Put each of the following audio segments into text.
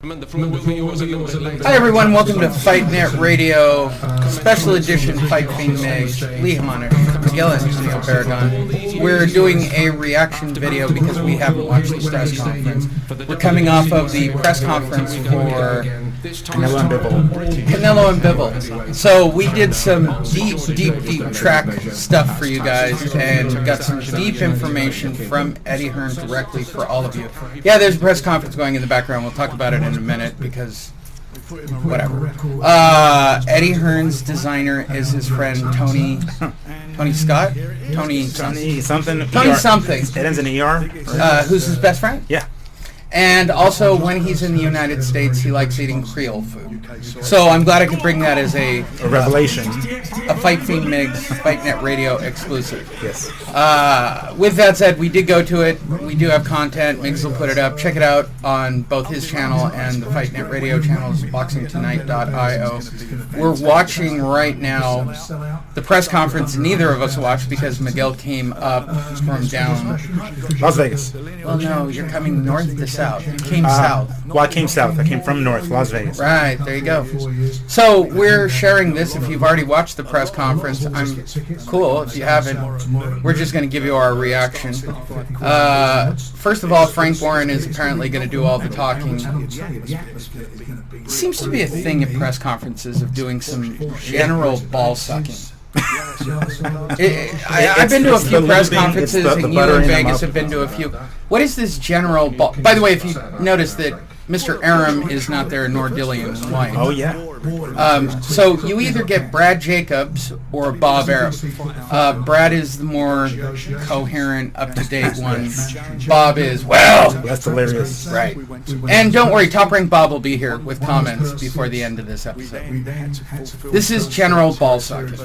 Hi everyone, welcome to Fight Net Radio, special edition Fight Fiend Miggs, Lee Honish, Miguel and Barragan. We're doing a reaction video because we haven't watched the press conference. We're coming off of the press conference for Canelo and Bivol. So we did some deep track stuff for you guys and got some deep information from Eddie Hearn directly for all of you. Yeah, there's a press conference going in the background. We'll talk about it in a minute because whatever. Eddie Hearn's designer is his friend Tony Scott? Tony something. It ends in ER. Who's his best friend? Yeah. And also, when he's in the United States, he likes eating Creole food. So I'm glad I could bring that as a revelation. A Fight Fiend Miggs, Fight Net Radio exclusive. Yes. With that said, we did go to it. We do have content. Miggs will put it up. Check it out on both his channel and the Fight Net Radio channels, boxingtonight.io. We're watching right now the press conference neither of us watched because Miguel came up from down Las Vegas. Well, no, you're coming north to south. You came south. Well, I came south. I came from north, Las Vegas. Right, there you go. So we're sharing this. If you've already watched the press conference, I'm cool. If you haven't, we're just going to give you our reaction. First of all, Frank Warren is apparently going to do all the talking. Seems to be a thing at press conferences of doing some general ball sucking. I've been to a few press conferences, and you in Vegas have been to a few. What is this general ball? By the way, if you notice that Mr. Aram is not there, nor Dillian Whyte. Oh, yeah. So you either get Brad Jacobs or Bob Aram. Brad is the more coherent, up-to-date one. Bob is, well... That's hilarious. Right. And don't worry, Top Rank Bob will be here with comments before the end of this episode. This is general ball sucking.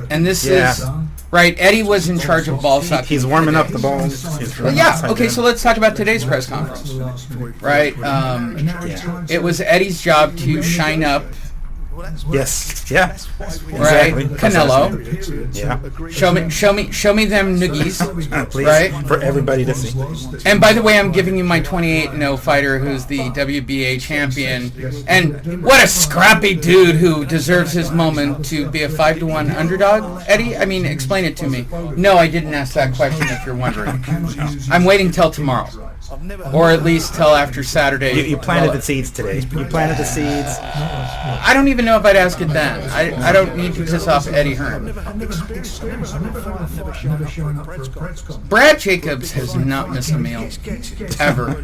And this is... Right, Eddie was in charge of ball sucking. He's warming up the balls. Well, yeah, okay, so let's talk about today's press conference. Right? It was Eddie's job to shine up. Yes. Yeah. Right. Exactly. Canelo. Yeah. Show me them noogies. Please. Right. For everybody to see. And by the way, I'm giving you my 28-0 fighter, who's the WBA champion, and what a scrappy dude who deserves his moment to be a 5-1 underdog. Eddie, I mean, explain it to me. No, I didn't ask that question. If you're wondering, I'm waiting till tomorrow. Or at least till after Saturday. You planted the seeds today. You planted the seeds. I don't even know if I'd ask it then. I don't need to piss off Eddie Hearn. Brad Jacobs has not missed a meal. Ever.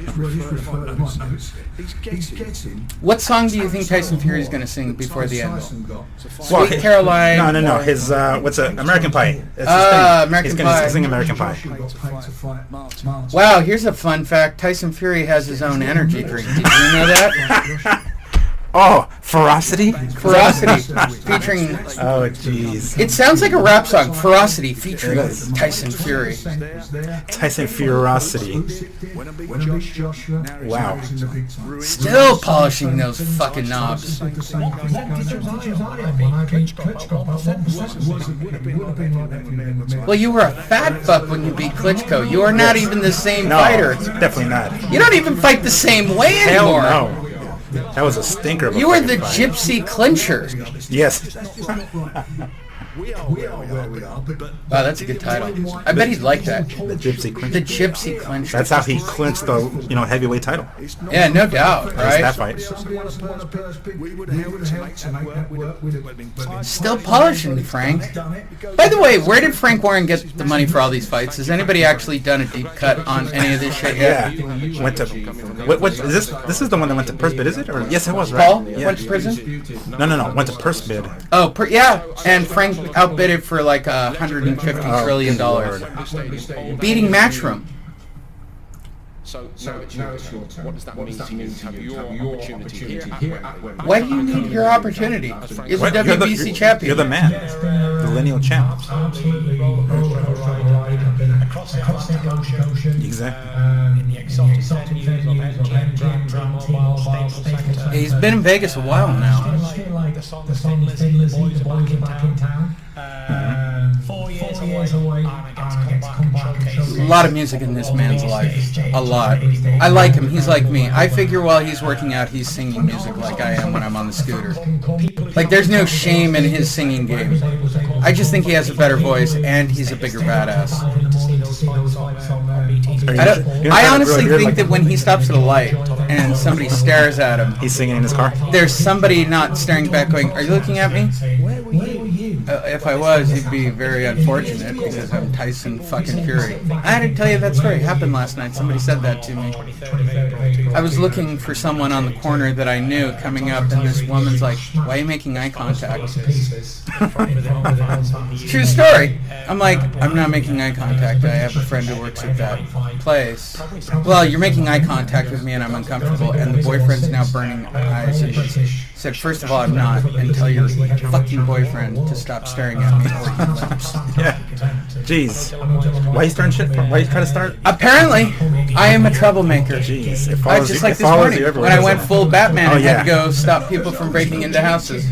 What song do you think Tyson Fury is going to sing before the end? Sweet Caroline. No. His, what's it? American Pie. American Pie. He's going to sing American Pie. Wow, here's a fun fact. Tyson Fury has his own energy drink. Did you know that? Oh, Ferocity? Ferocity, featuring... Oh, jeez. It sounds like a rap song. Ferocity, featuring Tyson Fury. Tyson Furocity. Wow. Still polishing those fucking knobs. Well, you were a fat fuck when you beat Klitschko. You are not even the same fighter. Definitely not. You don't even fight the same way anymore. Hell no. That was a stinker of a You were the fight. gypsy clincher. Yes. Wow, that's a good title. I bet he'd like that. The Gypsy Clincher. The gypsy clincher. That's how he clinched the heavyweight title. Yeah, no doubt, right? That fight. Still polishing, Frank. By the way, where did Frank Warren get the money for all these fights? Has anybody actually done a deep cut on any of this shit yet? Yeah. Went to what is this? This is the one that went to purse bid, is it? Or yes, it was, right? Paul Yeah. went to prison? No. Went to purse bid. Oh, yeah. And Frank outbid it for like $150 trillion. Beating Matchroom. So now it's your turn. What does that mean to you to have your opportunity here at Wembley? Why do you need your opportunity? You're the WBC champion. You're the man. The lineal champ. Exactly. He's been in Vegas a while now. 4 years away, and I get to come back and A lot of music in this man's life. A lot. I like him. He's like me. I figure while he's working out, he's singing music like I am when I'm on the scooter. Like, there's no shame in his singing game. I just think he has a better voice, and he's a bigger badass. I honestly think that when he stops at a light and somebody stares at him, he's singing in his car. There's somebody not staring back going, "Are you looking at me?" If I was, it'd be very unfortunate because I'm Tyson fucking Fury. I had to tell you that story. It happened last night. Somebody said that to me. I was looking for someone on the corner that I knew coming up, and this woman's like, "Why are you making eye contact?" True story. I'm like, "I'm not making eye contact. I have a friend who works at that place." "Well, you're making eye contact with me and I'm uncomfortable." And the boyfriend's now burning eyes and said, "First of all, I'm not, and tell your fucking boyfriend to stop staring at me or he lips." Yeah. Jeez. Why you starting shit? Why you trying to start? Apparently, I am a troublemaker. Jeez. I just like this morning when I went full Batman and had to go stop people from breaking into houses.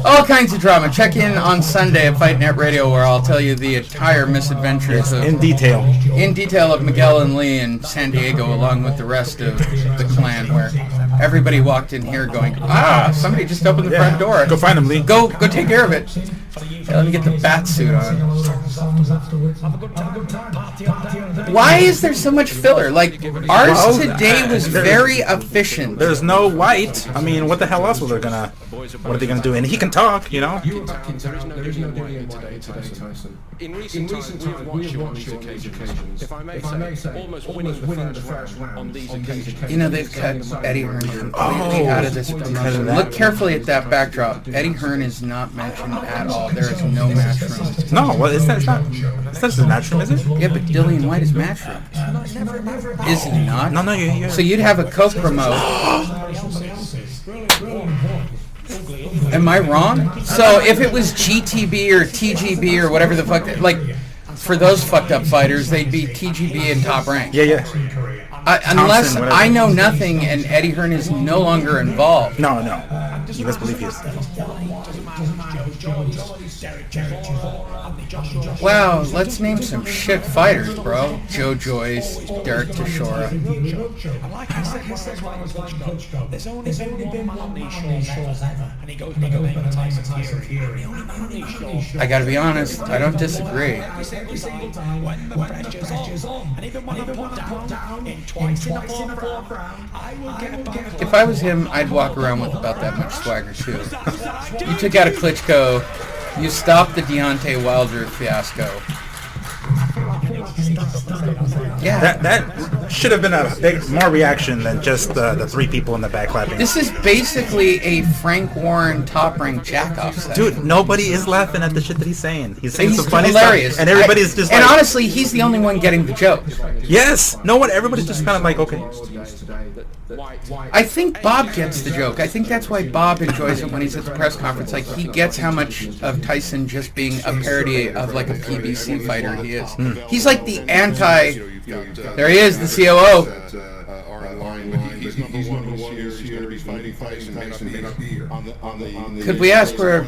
All kinds of drama. Check in on Sunday at Fight Net Radio, where I'll tell you the entire misadventures in detail of Miguel and Lee in San Diego, along with the rest of the clan, where everybody walked in here going, somebody just opened the front door. Go find them, Lee. Go take care of it. Let me get the bat suit on. Why is there so much filler? Like, ours today was very efficient. There's no White. I mean, what the hell else was they gonna? What are they gonna do? And he can talk, you know. There is no Dillian today, Tyson. In recent times, we've watched you on these occasions. If I may say, almost winning the first round on these occasions. You know, they've cut Eddie Hearn completely out of this promotion. Look carefully at that backdrop. Eddie Hearn is not mentioned at all. There is no Matchroom. No, well, it's not the Matchroom, is it? Yeah, but Dillian Whyte is Matchroom. Is he not? No, you. So you'd have a co-promote. Am I wrong? So if it was GTB or TGB or whatever the fuck, like, for those fucked up fighters, they'd be TGB and Top Rank. Yeah. Unless I know nothing and Eddie Hearn is no longer involved. No. You best believe he is. Wow, let's name some shit fighters, bro. Joe Joyce, Derek Teixeira. There's only been one man on these shows ever, and he goes by the name of Tyson Fury. I gotta be honest, I don't disagree. Every single time when the pressure's on, and even when I put down in twice in the fourth round, I will get back. If I was him, I'd walk around with about that much swagger too. You took out a Klitschko. You stopped the Deontay Wilder fiasco. Yeah. That should have been a big more reaction than just the three people in the back clapping. This is basically a Frank Warren Top Rank jackoff set. Dude, nobody is laughing at the shit that he's saying. He's saying some funny hilarious stuff, and everybody's just and like... And honestly, he's the only one getting the joke. Yes! No one, everybody's just kind of like, okay. I think Bob gets the joke. I think that's why Bob enjoys it when he's at the press conference. Like, he gets how much of Tyson just being a parody of, like, a PBC fighter he is. He's like the anti... There he is, the COO. Could we ask where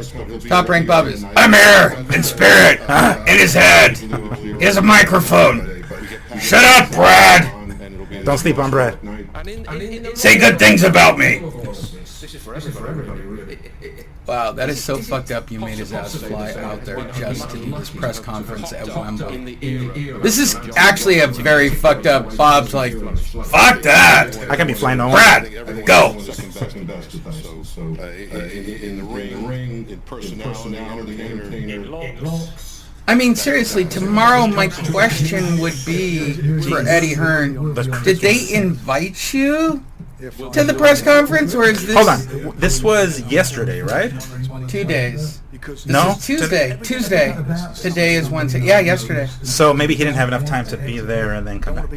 Top Rank Bob is? I'm here, in spirit, in his head. He has a microphone. Shut up, Brad! Don't sleep on Brad. Say good things about me. Wow, that is so fucked up. You made his ass fly out there just to do this press conference at Wembley. This is actually a very fucked up. Bob's like, fuck that. I can be flying on. Brad, go. In the ring, in personality, entertainer. I mean, seriously, tomorrow my question would be for Eddie Hearn, did they invite you to the press conference, or is this... Hold on. This was yesterday, right? 2 days. No? Tuesday. Today is Wednesday. Yeah, yesterday. So maybe he didn't have enough time to be there and then come back.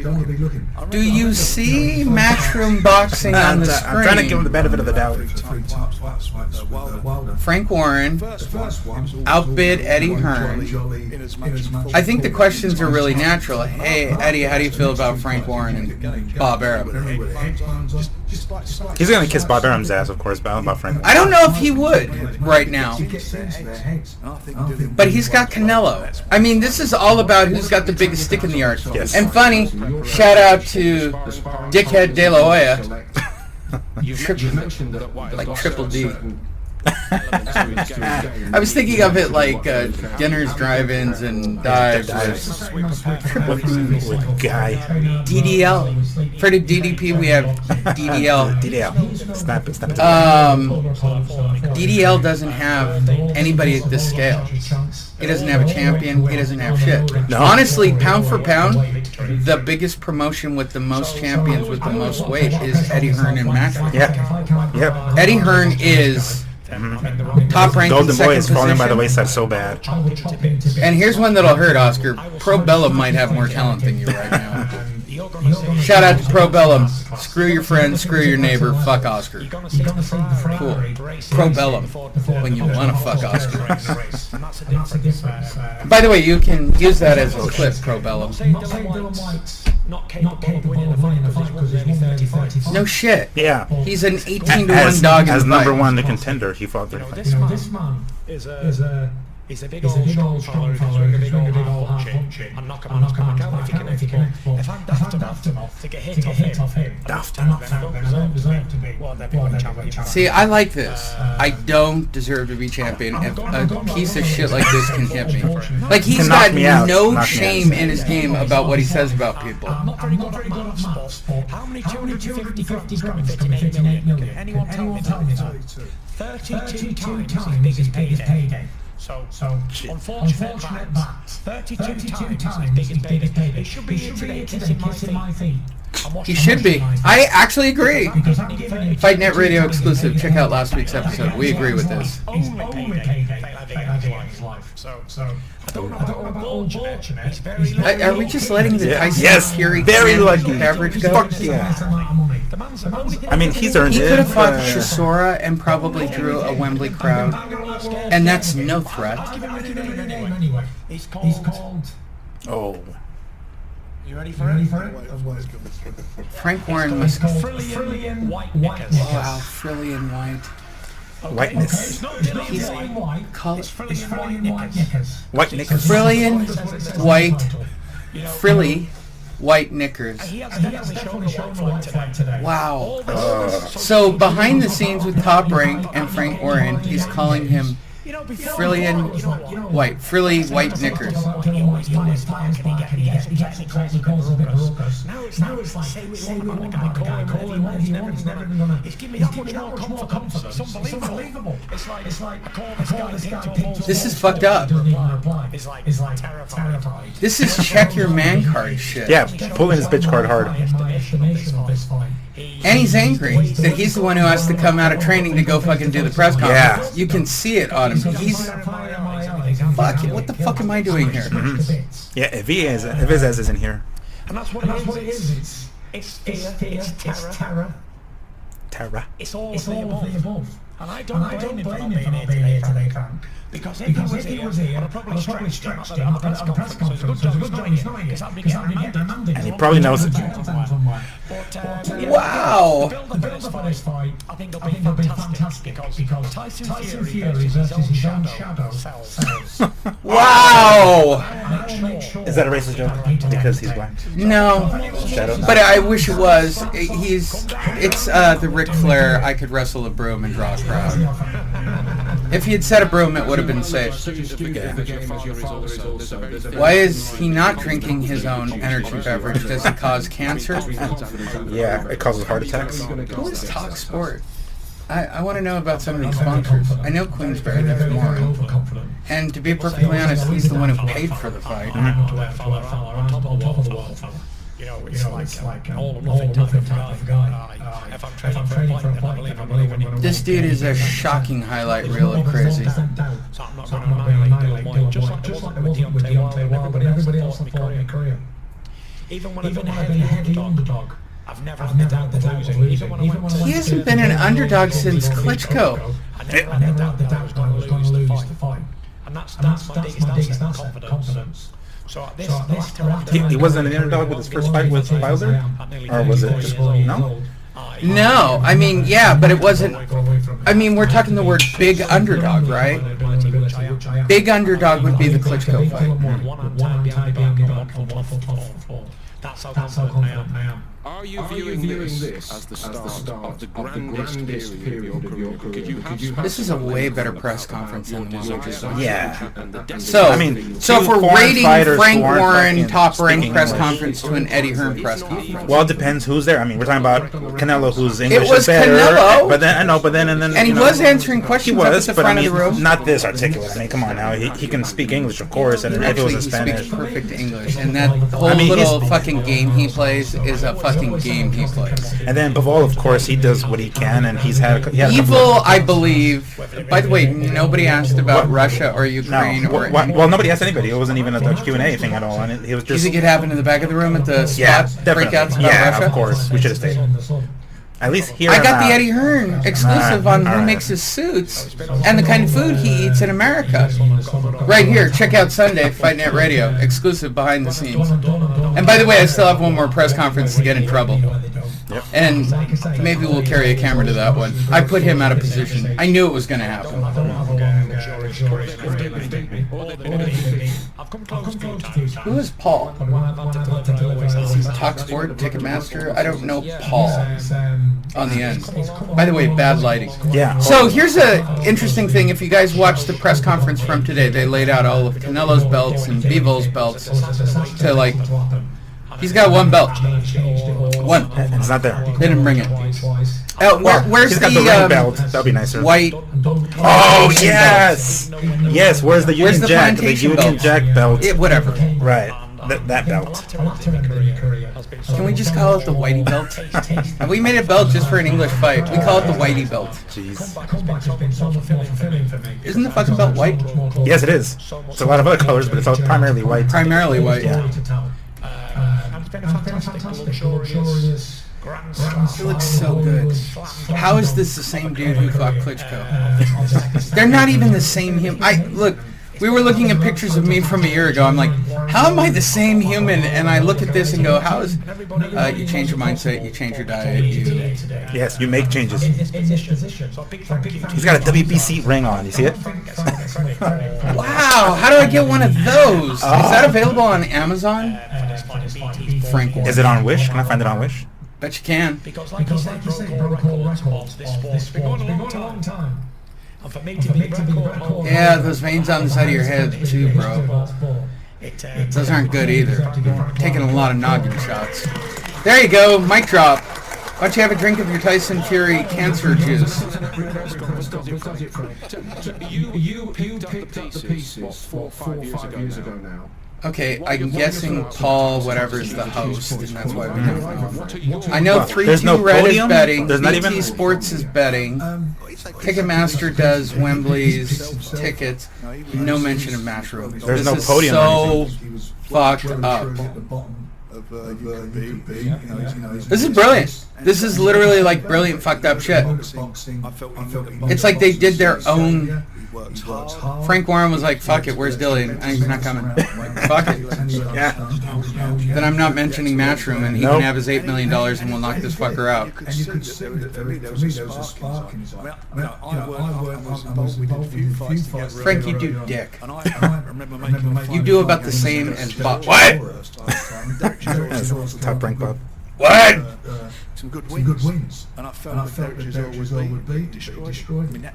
Do you see Matchroom Boxing on the screen? I'm trying to give him the benefit of the doubt. Frank Warren outbid Eddie Hearn. I think the questions are really natural. Hey, Eddie, how do you feel about Frank Warren and Bob Arum? He's gonna kiss Barragan's ass, of course, but I don't know about Frank. I don't know if he would right now. But he's got Canelo. I mean, this is all about who's got the biggest stick in the yard. Yes. And funny, shout out to Dickhead De La Hoya. Like Triple D. I was thinking of it like dinners, drive-ins, and dives. With guy. DDL. For the DDP, we have DDL. DDL. Snap it. DDL doesn't have anybody at this scale. He doesn't have a champion. He doesn't have shit. No. Honestly, pound for pound, the biggest promotion with the most champions with the most weight is Eddie Hearn and Matchroom. Yeah. Yep. Eddie Hearn is top ranked. Golden Boy is falling by the wayside so bad. And here's one that'll hurt, Oscar. Pro Bellum might have more talent than you right now. Shout out to Pro Bellum. Screw your friend, screw your neighbor, fuck Oscar. Cool. Pro Bellum. When you want to fuck Oscar. By the way, you can use that as a clip, Pro Bellum. No shit. Yeah. He's an 18-1 dog in as the number fight. one, the contender, he fought 3 fights. This man is a big old strong fella who can swing a big old hard punching and knock him out if he can export. If I'm daft enough to get hit off him, Daft. then I don't deserve to be one of the champions. See, I like this. I don't deserve to be champion. If a piece of shit like this can hit me. Like, he's Can knock got me out. no Knock me shame out. in his game about what he says about people. I'm not very good at maths, but how many 250 grams can be fit in 8 million? Anyone tell me that? 32 times his biggest payday. So unfortunate that 32 times his biggest payday. He should be here today kissing my feet. He should be. I actually agree. Fight Net Radio exclusive. Check out last week's episode. We agree with this. Only payday in his life. So I don't know about unfortunate. He's very Are we just letting the Tyson Yes, Fury very can lucky. average go? Fuck yeah. I mean, he's earned He it. could have fought but- Chisora and probably drew a Wembley crowd. And that's no threat. He's called. Oh. You ready for it? Frank Warren must... Dillian White. Wow, Frillian White. Whiteness. He's called Dillian White knickers. White knickers. Frillian White, frilly white knickers. He has definitely shown the white flag today. Wow. So behind the scenes with Top Rank and Frank Warren, he's calling him Frillian White, frilly white knickers. Now it's like, say we want the guy, call him whatever you want, he's never gonna... He's giving me that much more confidence. It's unbelievable. It's like, I call this guy into... This is fucked up. It's like terrified. This is check your man card shit. Yeah, pulling his bitch card hard. And he's angry that he's the one who has to come out of training to go fucking do the press conference. Yeah. You can see it on him. He's... Fuck, what the fuck am I doing here? Yeah, if his ass isn't here. And that's what it is. It's fear, it's terror. Tara. It's all of the above. And I don't blame him for not being here today, Frank. Because if he was here, I'd have probably stretched him at the press conference. So it's a good job he's not here, because I'd be getting demanding. And he probably knows it. Wow. The build-up for this fight, I think it'll be fantastic because Tyson Fury versus his own shadow sells. Wow. Is that a racist joke? Because he's black. No. Shadow. But I wish it was. It's the Ric Flair, I could wrestle a broom and draw a crowd. If he had said a broom, it would have been safe. Why is he not drinking his own energy beverage? Does it cause cancer? Yeah, it causes heart attacks. Who is Talk Sport? I want to know about some of these sponsors. I know Queensberry, that's more. And to be perfectly honest, he's the one who paid for the fight. You know, it's like all or nothing type of guy. If I'm training for a fight, I believe in him. This dude is a shocking highlight reel of crazy. So I'm not going to annihilate Dillian Whyte, just like it wasn't with Deontay Wilder and everybody else that fought in my career. Even when I've been a heavy underdog, I've never had the doubt of losing. Even when I went He hasn't been an underdog since Klitschko. I never had the doubt that I was going to lose the fight. And that's my biggest asset, confidence. So at this He wasn't an underdog with his first fight with Wilder? Or was it just... No? No, I mean, yeah, but it wasn't. I mean, we're talking the word big underdog, right? Big underdog would be the Klitschko fight. That's how confident I am. Are you viewing this as the start of the grandest period of your career? This is a way better press conference than the one we just saw. Yeah. So, I mean, so if we're foreign rating fighters Frank who aren't Warren fucking top-ranked speaking press English. conference to an Eddie Hearn press conference. Well, it depends who's there. I mean, we're talking about Canelo, who's English was is better. Canelo. But then I know, but then and then And he you know, was answering he questions was, up at the but I front mean, of the room. not this articulate. I mean, come on now, he can speak English, of course, and if it Actually, was he in Spanish. speaks perfect English, and that whole I mean, little he's- fucking game he plays is a fucking game he plays. And then Bivol, of course, he does what he can, and he had a couple Evil, I believe. By the way, nobody asked about Russia or Ukraine No, or. well, nobody asked anybody. It wasn't even a Q&A thing at all, and he was Do you just think it happened in the back of the room at the spot yeah, definitely, breakouts about yeah, Russia? of course, we should have stayed. At least here. I got I'm the out. Eddie Hearn exclusive on who alright. makes his suits and the kind of food he eats in America. Right here, check out Sunday, Fight Net Radio, exclusive behind the scenes. And by the way, I still have one more press conference to get in trouble. Yep. And maybe we'll carry a camera to that one. I put him out of position. I knew it was going to happen. Who is Paul? He's Talk Sport, Ticketmaster. I don't know Paul on the end. By the way, bad lighting. Yeah. So here's a interesting thing. If you guys watched the press conference from today, they laid out all of Canelo's belts and Bivol's belts to like. He's got one belt. One. It's not there. They didn't bring it. Where's He's got the ring belt. That'd be nicer. White? Oh yes, yes. Where's the Where's Union the Jack? The plantation Union belt? Jack belt. Whatever. Right. That belt. Can we just call it the Whitey belt? And we made a belt just for an English fight. We call it the Whitey belt. Jeez. Isn't the fucking belt white? Yes, it is. It's a lot of other colors, but it's all primarily white. Primarily white. Yeah. And it's been a fantastic, luxurious, grand slam. It looks so good. How is this the same dude who fought Klitschko? They're not even the same human. Look, we were looking at pictures of me from a year ago. I'm like, how am I the same human? And I look at this and go, how is... you change your mindset, you change your diet, Yes, you make changes. He's got a WBC ring on. You see it? Wow, how do I get one of those? Is that available on Amazon? Frank Warren. Is it on Wish? Can I find it on Wish? Bet you can. Because like you said, broke records, this sport's been going a long time. And for me to be record, Yeah, those veins on the side of your head too, bro. Those aren't good either. Taking a lot of noggin shots. There you go, mic drop. Why don't you have a drink of your Tyson Fury cancer juice? You picked up the pieces 4 or 5 years ago now. Okay, I'm guessing Paul whatever's the host, and that's why we don't know. I know There's no 3-2 Red is podium? betting, There's not BT even- Sports is betting, Ticketmaster does Wembley's tickets, no mention of Matchroom. There's This no is podium or so fucked up. This is brilliant. This is literally like brilliant fucked up shit. It's like they did their own... Frank Warren was like, fuck it, where's Dillian? He's not coming. Fuck it. Yeah. Then I'm not mentioning Matchroom, and he Nope. can have his $8 million and we'll knock this fucker out. And you could see that for me there was a spark in his eye. I mean, I was involved, we did a few fights together. Frank, you do dick. And I remember making You do about the same as Bob. What? Top rank Bob. What? some good wins. And I felt that Derek Giselle would be destroyed.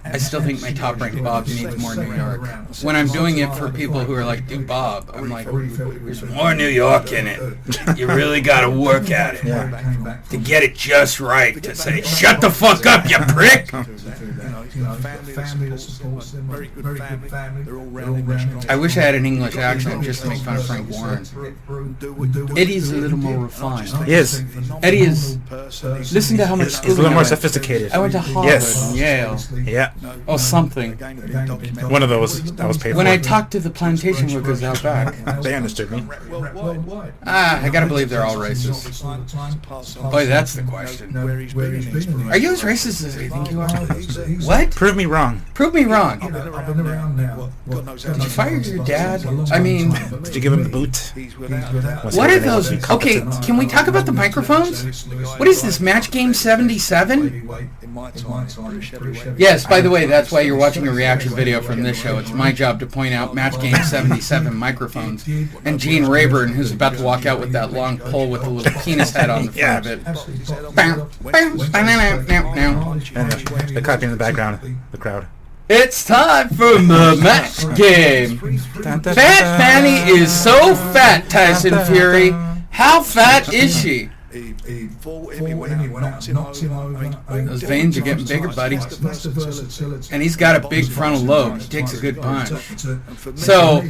I still think my top-ranked Bob needs more New York. When I'm doing it for people who are like, do Bob, I'm like, there's more New York in it. You really got to work at it to get it just right. To say, shut the fuck up, you prick. Family that supports them, very good family. They're all round. I wish I had an English accent just to make fun of Frank Warren. Eddie's a little more refined. He is. Eddie is. Listen to how much He's a schooling little I more went. sophisticated. I went to Harvard Yes. and Yale Yeah. or something. One of those that was paid When for. I talked to the plantation workers out back, They understood me. I gotta believe they're all racist. Boy, that's the question. Are you as racist as I think you are? What? Prove me wrong. Prove me wrong. I've been around now. Did you fire your dad? I mean, Did you give him the boot? what are those? Okay, can we talk about the microphones? What is this Match Game 77? Heavyweight. In my time, British heavyweight. Yes, by the way, that's why you're watching a reaction video from this show. It's my job to point out Match Game 77 microphones. And Gene Rayburn, who's about to walk out with that long pole with a little penis head on the front of it. And the clapping in the background, the crowd. It's time for the Match Game. Fat Fanny is so fat, Tyson Fury. How fat is she? He fought him, he went out, knocked him over. Those veins are getting bigger, buddy. And he's got a big frontal lobe. He takes a good punch. So,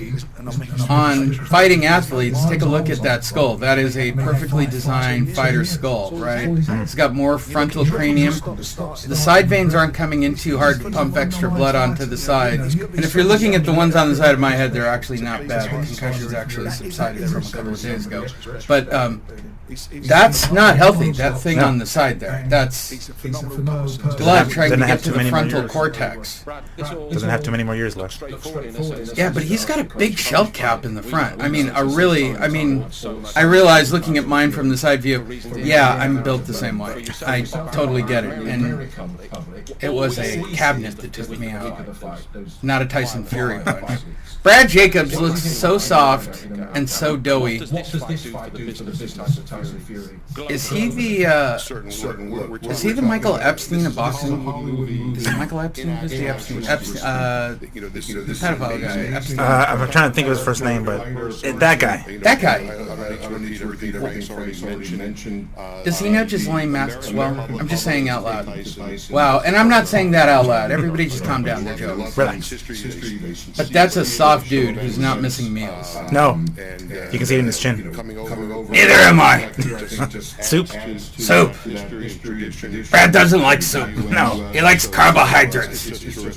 on fighting athletes, take a look at that skull. That is a perfectly designed fighter skull, right? It's got more frontal cranium. The side veins aren't coming in too hard to pump extra blood onto the sides. And if you're looking at the ones on the side of my head, they're actually not bad. The concussion's actually subsided from a couple of days ago. But that's not healthy, that thing on the side there. That's blood trying to get to the frontal cortex. Doesn't have too many more years left. Yeah, but he's got a big shell cap in the front. I realize looking at mine from the side view, yeah, I'm built the same way. I totally get it. And it was a cabinet that took me out, not a Tyson Fury punch. Brad Jacobs looks so soft and so doughy. What does this fight do to the business of Tyson Fury? Is he the Michael Epstein of boxing? Is it Michael Epstein? Who's the Epstein? Pedophile guy. Epstein. I'm trying to think of his first name, but that guy. That guy. Does he know Ghislaine Maxwell? I'm just saying out loud. Wow, and I'm not saying that out loud. Everybody just calm down. They're jokes. Relax. But that's a soft dude who's not missing meals. No. You can see it in his chin. Neither am I. Soup? Soup. Brad doesn't like soup. No, he likes carbohydrates. He likes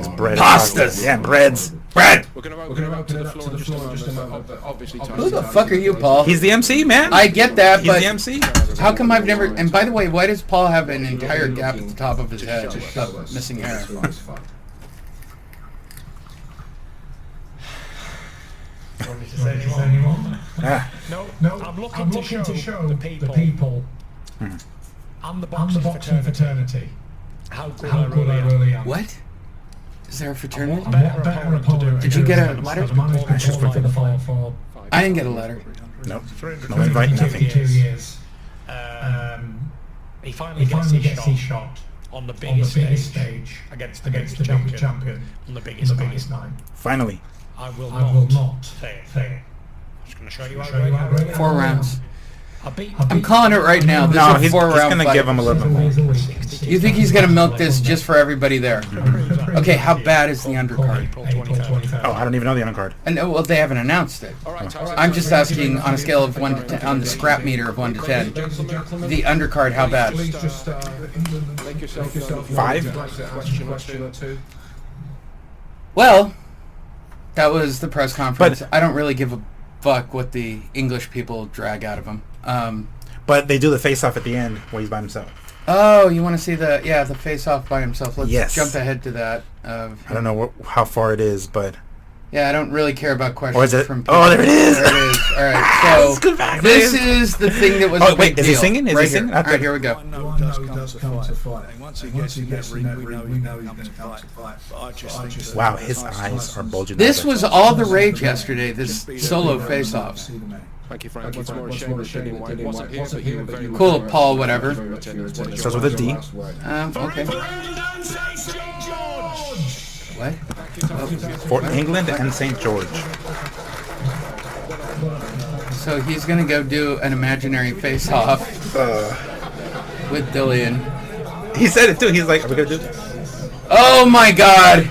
bread. Pastas. Yeah, breads. Bread. We're going to open up to the floor in just a moment. Obviously, Who the fuck are you, Paul? He's the MC, man. I get that, He's but the MC. how come I've never... And by the way, why does Paul have an entire gap at the top of his head of missing hair? No, I'm looking to show the people and the boxing fraternity how good I really am. What? Is there a fraternity? Better opponent. Did you get a letter? I didn't get a letter. No. No invite, nothing. 2 years. He finally gets his shot on the biggest stage against the biggest champion on the biggest night. Finally. I will not fail. I'm just going to show you how great 4 rounds. I'm I'm calling it right now. This No, is a he's 4-round going to fight. give him a little bit more. You think he's going to milk this just for everybody there? Okay, how bad is the undercard? Oh, I don't even know the undercard. And well, they haven't announced it. I'm just asking on a scale of 1 to 10, on the scrap meter of 1 to 10. The undercard, how bad? 5? Well, that was the press conference. But- I don't really give a fuck what the English people drag out of him. But they do the face-off at the end where he's by himself. Oh, you want to see the face-off by himself? Let's Yes. jump ahead to that. I don't know how far it is, but... Yeah, I don't really care about questions Or is it? from people. Oh, there it is! There it is. All right, so Good back, this man. is the thing that was Oh, a big wait, is he deal. singing? Is he right singing? Here. All right, here we go. I know he does come to fight. And once he gets in that ring, we know he's going to come to fight. But I just think that Wow, his eyes are bulging This out. was all the rage yesterday, this solo face-off. Thank you, Frank. It's more a shame that Dillian Whyte wasn't here, but you were very Cool, Paul, whatever. Starts with a D. Okay. What? For England and St. George. So he's going to go do an imaginary face-off with Dillian. He said it too. He's like, are we going to do this? Oh my god!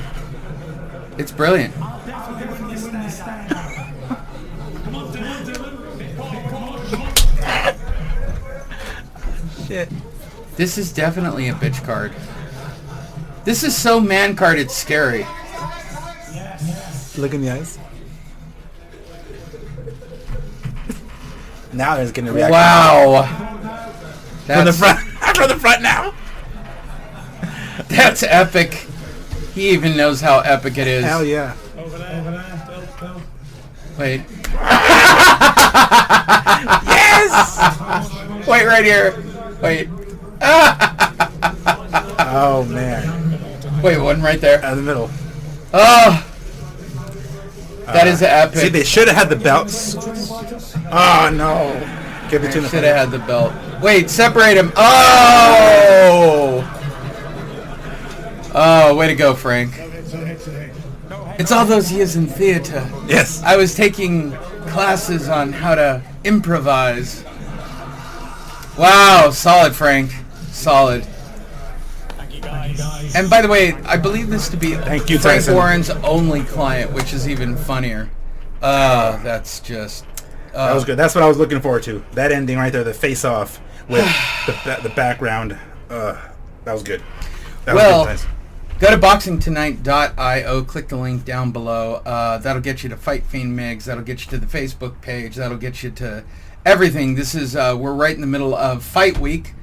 It's brilliant. Shit. This is definitely a bitch card. This is so man card, it's scary. Look in the eyes. Now there's getting a reaction. Wow. From the front. From the front now. That's epic. He even knows how epic it is. Hell yeah. Wait. Yes! Wait right here. Wait. Oh man. Wait, one right there. Out of the middle. Oh. That is epic. See, they should have had the belts. Oh no. Get between the Should have had the belt. Wait, separate him. Oh! Oh, way to go, Frank. It's all those years in theater. Yes. I was taking classes on how to improvise. Wow, solid, Frank. Solid. Thank you, guys. And by the way, I believe this to be Thank you, Frank Tyson. Warren's only client, which is even funnier. That's just... That was good. That's what I was looking forward to. That ending right there, the face-off with the background. That was good. That was Well, good, Tyson. go to boxingtonight.io, click the link down below. That'll get you to Fight Fiend Miggs. That'll get you to the Facebook page. That'll get you to everything. This is, we're right in the middle of Fight Week.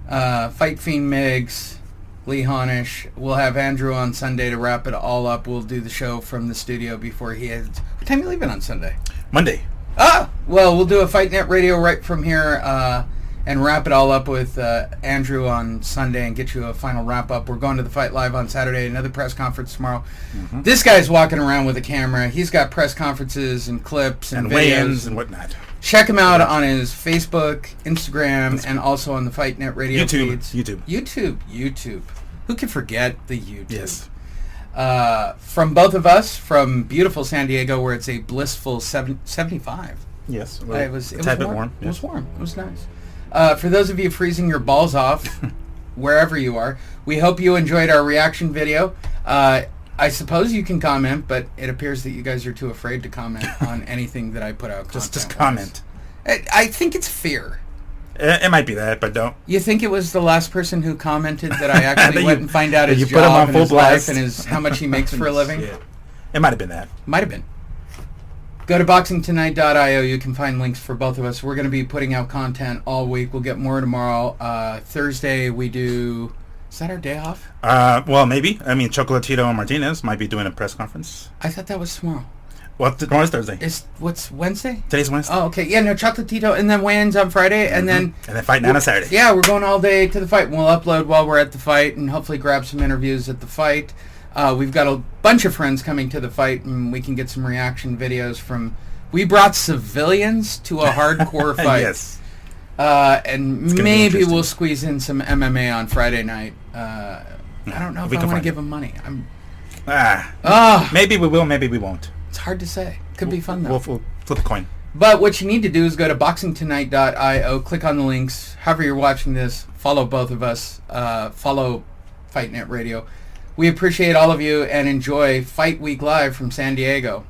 Fight Fiend Miggs, Lee Honish. We'll have Andrew on Sunday to wrap it all up. We'll do the show from the studio before he heads. What time are you leaving on Sunday? Monday. Well, we'll do a Fight Net Radio right from here and wrap it all up with Andrew on Sunday and get you a final wrap-up. We're going to the Fight Live on Saturday, another press conference tomorrow. Mm-hmm. This guy's walking around with a camera. He's got press conferences and clips and videos. Weigh-ins and whatnot. Check him out on his Facebook, Instagram, and also on the Fight Net Radio feeds. YouTube. Who can forget the YouTube? Yes. From both of us, from beautiful San Diego, where it's a blissful 75. Yes. It was a tad bit warm. It was warm. It was nice. For those of you freezing your balls off, wherever you are, we hope you enjoyed our reaction video. I suppose you can comment, but it appears that you guys are too afraid to comment on anything that I put out. Just comment. I think it's fear. It might be that, but don't. You think it was the last person who commented that I actually went and find out his put him on job and full his blast. life and how much he makes for a living? Yeah. It might have been that. Might have been. Go to boxingtonight.io. You can find links for both of us. We're going to be putting out content all week. We'll get more tomorrow. Thursday we do... Is that our day off? Well, maybe. I mean, Chocolatito and Martinez might be doing a press conference. I thought that was tomorrow. Well, tomorrow's Thursday. What's Wednesday? Today's Wednesday. Oh, okay. Yeah, no, Chocolatito, and then weigh-ins on Friday, and then... And then Fight Night on Saturday. Yeah, we're going all day to the fight, and we'll upload while we're at the fight, and hopefully grab some interviews at the fight. We've got a bunch of friends coming to the fight, and we can get some reaction videos from... We brought civilians to a hardcore fight. Yes. And maybe we'll squeeze in some MMA on Friday night. I don't know if I want to give them money. Maybe we will, maybe we won't. It's hard to say. Could be fun, though. We'll flip a coin. But what you need to do is go to boxingtonight.io, click on the links. However you're watching this, follow both of us. Follow Fight Net Radio. We appreciate all of you and enjoy Fight Week Live from San Diego.